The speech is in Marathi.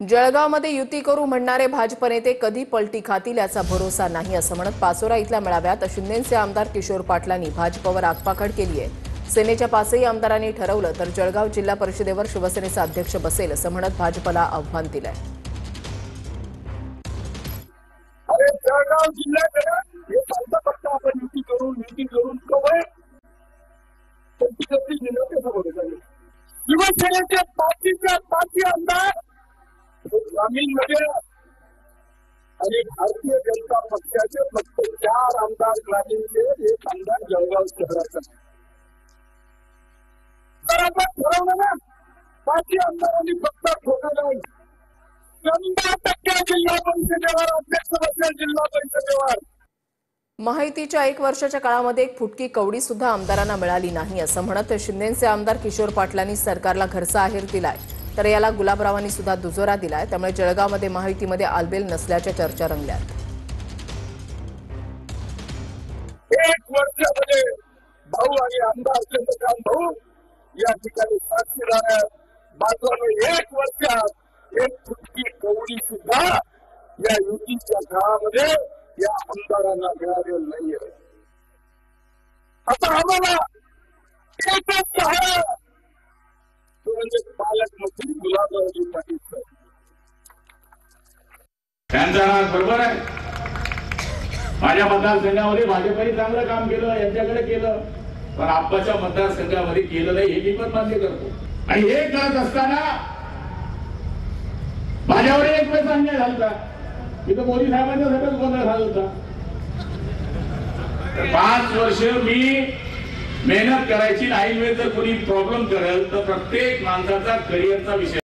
जळगावमध्ये युती करू म्हणणारे भाजप नेते कधी पलटी खातील याचा भरोसा नाही असं म्हणत पाचोरा इथल्या मेळाव्यात शिंदेचे आमदार किशोर पाटलांनी भाजपवर आगपाखड केली आहे। सेनेच्या पाचही आमदारांनी ठरवलं तर जळगाव जिल्हा परिषदेवर शिवसेनेचा अध्यक्ष बसेल असं म्हणत भाजपला आव्हान दिलंय। जळगाव जिल्ह्याकडे हे सांगता फक्त आपण युती करून कवय शिवसेनेचे पाचही आमदार ग्रामीणमध्ये आणि भारतीय जनता पक्षाचे फक्त 4 आमदार ग्रामीणचे, 1 आमदार जळगाव शहराचा। तर आपण ठरवलं ना, 5 आमदारांनी फक्त ठोकलं 100% जिल्हा परिषदेवर अध्यक्ष बसेल जिल्हा परिषदेवर। माहितीच्या 1 वर्षाच्या काळामध्ये एक फुटकी कवडी सुद्धा आमदारांना मिळाली नाही असं म्हणत शिंदेचे आमदार किशोर पाटलांनी सरकारला घरचा आहेर दिलाय, तर याला गुलाबरावांनी सुद्धा दुजोरा दिलाय। त्यामुळे जळगावमध्ये माहितीमध्ये आलबेल नसल्याच्या चर्चा रंगल्यात। 1 वर्षामध्ये भाऊ आणि आमदार चंद्रकांत भाऊ या ठिकाणी साक्षीदार आहेत। मात्र 1 वर्षात एक फुटकी कवडी सुद्धा या युतीच्या काळामध्ये या आमदारांना मिळालेलं नाहीये। आता आम्हाला एकच आहे, तो म्हणजे पालकमंत्री गुलाबरावजी पाटील साहेब। त्यांचा नाव बरोबर आहे। माझ्या मतदारसंघामध्ये भाजपने चांगलं काम केलं, यांच्याकडे केलं, पण आप्पाच्या मतदारसंघामध्ये केलं नाही हे मी पण मान्य करतो। आणि हे करत असताना माझ्यावर एक वेळेस अन्याय झाला, तिथं मोदी साहेबांच्या सगळंच गोंधळ झाला होता। 5 वर्ष मी मेहनत करायची, नाही वेळ जर कोणी प्रॉब्लेम करेल तर प्रत्येक माणसाचा करिअरचा विषय